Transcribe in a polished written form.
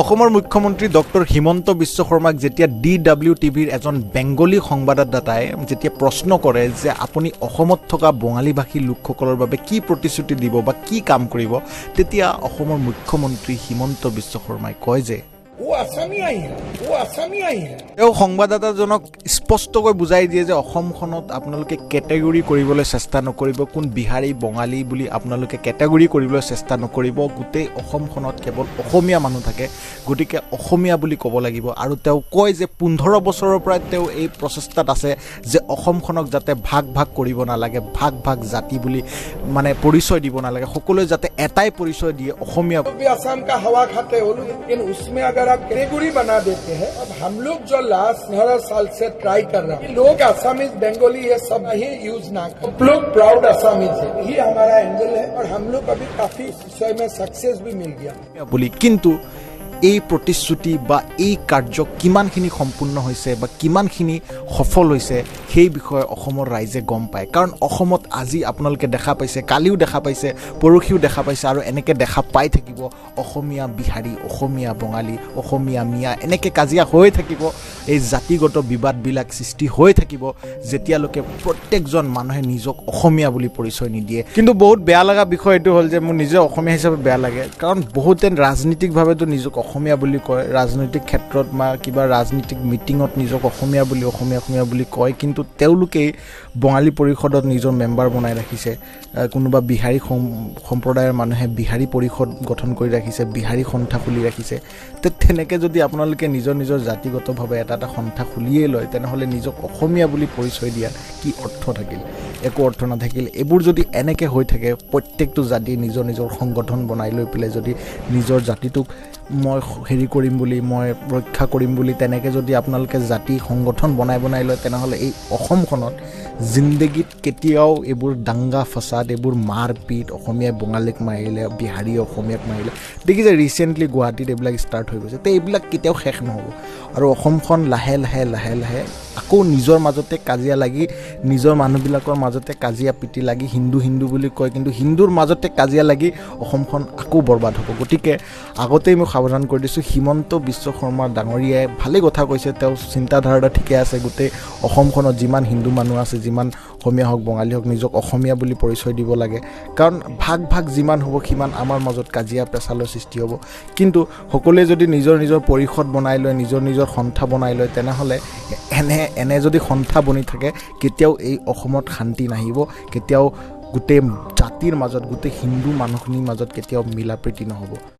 অসমৰ মুখ্যমন্ত্ৰী ডক্টৰ হিমন্ত বিশ্ব শৰ্মাক যেতিয়া DWTVৰ এজন বেংগলী সংবাদদাতাই যেতিয়া প্ৰশ্ন কৰে যে আপুনি অসমত থকা বঙালীভাষী লোকসকলৰ বাবে কি প্ৰতিশ্ৰুতি দিব বা কি কাম কৰিব, তেতিয়া অসমৰ মুখ্যমন্ত্ৰী হিমন্ত বিশ্ব শৰ্মাই কয় যে সংবাদদাতাজনক স্পষ্টকৈ বুজাই দিয়ে যে অসমখনত আপোনালোকে কেটেগৰী কৰিবলৈ চেষ্টা নকৰিব, কোন বিহাৰী বঙালী বুলি আপোনালোকে কেটেগৰী কৰিবলৈ চেষ্টা নকৰিব। গোটেই অসমখনত কেৱল অসমীয়া মানুহ থাকে, গতিকে অসমীয়া বুলি ক'ব লাগিব। আৰু তেওঁ কয় যে 15 বছৰৰ পৰা তেওঁ এই প্ৰচেষ্টাত আছে যে অসমখনক যাতে ভাগ ভাগ কৰিব নালাগে, ভাগ ভাগ জাতি বুলি মানে পৰিচয় দিব নালাগে, সকলোৱে যাতে এটাই পৰিচয় দিয়ে অসমীয়া। कैटेगरी बना देते हैं। अब हम लोग जो लास्ट 15 साल से ट्राई कर रहे हैं, लोग आसामीज बंगाली ये सब ही यूज ना करें। लोग प्राउड आसामीज है, यही हमारा एंगल है और हम लोग अभी काफी विषय में सक्सेस भी मिल गया बोली। किंतु এই প্ৰতিশ্ৰুতি বা এই কাৰ্য কিমানখিনি সম্পূৰ্ণ হৈছে বা কিমানখিনি সফল হৈছে সেই বিষয়ে অসমৰ ৰাইজে গম পায়। কাৰণ অসমত আজি আপোনালোকে দেখা পাইছে, কালিও দেখা পাইছে, পৰহিও দেখা পাইছে আৰু এনেকৈ দেখা পাই থাকিব। অসমীয়া বিহাৰী, অসমীয়া বঙালী, অসমীয়া মিয়া এনেকৈ কাজিয়া হৈ থাকিব, এই জাতিগত বিবাদবিলাক সৃষ্টি হৈ থাকিব যেতিয়ালৈকে প্ৰত্যেকজন মানুহে নিজক অসমীয়া বুলি পৰিচয় নিদিয়ে। কিন্তু বহুত বেয়া লগা বিষয় এইটো হ'ল যে মোৰ নিজে অসমীয়া হিচাপে বেয়া লাগে, কাৰণ বহুতে ৰাজনীতিকভাৱেতো নিজক অসমীয়া বুলি কয়, ৰাজনৈতিক ক্ষেত্ৰত বা কিবা ৰাজনীতিক মিটিঙত নিজক অসমীয়া বুলি কয়, কিন্তু তেওঁলোকেই বঙালী পৰিষদত নিজৰ মেম্বাৰ বনাই ৰাখিছে। কোনোবা বিহাৰী সম্প্ৰদায়ৰ মানুহে বিহাৰী পৰিষদ গঠন কৰি ৰাখিছে, বিহাৰী সন্থা খুলি ৰাখিছে। তেনেকৈ যদি আপোনালোকে নিজৰ জাতিগতভাৱে এটা সন্থা খুলিয়েই লয়, তেনেহ'লে নিজক অসমীয়া বুলি পৰিচয় দিয়াৰ কি অৰ্থ থাকিল? একো অৰ্থ নাথাকিল। এইবোৰ যদি এনেকৈ হৈ থাকে, প্ৰত্যেকটো জাতি নিজৰ সংগঠন বনাই লৈ পেলাই যদি নিজৰ জাতিটোক মই হেৰি কৰিম বুলি, মই ৰক্ষা কৰিম বুলি তেনেকৈ যদি আপোনালোকে জাতি সংগঠন বনাই লয়, তেনেহ'লে এই অসমখনত জিন্দগীত কেতিয়াও এইবোৰ দাংগা ফচাদ, এইবোৰ মাৰপিট, অসমীয়াই বঙালীক মাৰিলে, বিহাৰী অসমীয়াক মাৰিলে, দেখিছে ৰিচেণ্টলি গুৱাহাটীত এইবিলাক ষ্টাৰ্ট হৈ গৈছে। তো এইবিলাক কেতিয়াও শেষ নহ'ব আৰু অসমখন লাহে লাহে আকৌ নিজৰ মাজতে কাজিয়া লাগি, নিজৰ মানুহবিলাকৰ মাজতে কাজিয়া পিটি লাগি, হিন্দু বুলি কয়, কিন্তু হিন্দুৰ মাজতে কাজিয়া লাগি অসমখন আকৌ বৰবাদ হ'ব। গতিকে আগতেই মই সাৱধান কৰি দিছোঁ, হিমন্ত বিশ্ব শৰ্মা ডাঙৰীয়াই ভালেই কথা কৈছে, তেওঁ চিন্তাধাৰা ঠিকে আছে। গোটেই অসমখনত যিমান হিন্দু মানুহ আছে, যিমান অসমীয়া হওক বঙালী হওক, নিজক অসমীয়া বুলি পৰিচয় দিব লাগে। কাৰণ ভাগ যিমান হ'ব সিমান আমাৰ মাজত কাজিয়া পেচালৰ সৃষ্টি হ'ব। কিন্তু সকলোৱে যদি নিজৰ পৰিষদ বনাই লয়, নিজৰ সন্থা বনাই লয়, তেনেহ'লে এনে যদি সন্থা বনি থাকে, কেতিয়াও এই অসমত শান্তি নাহিব, কেতিয়াও গোটেই জাতিৰ মাজত, গোটেই হিন্দু মানুহখিনিৰ মাজত কেতিয়াও মিলা প্ৰীতি নহ'ব।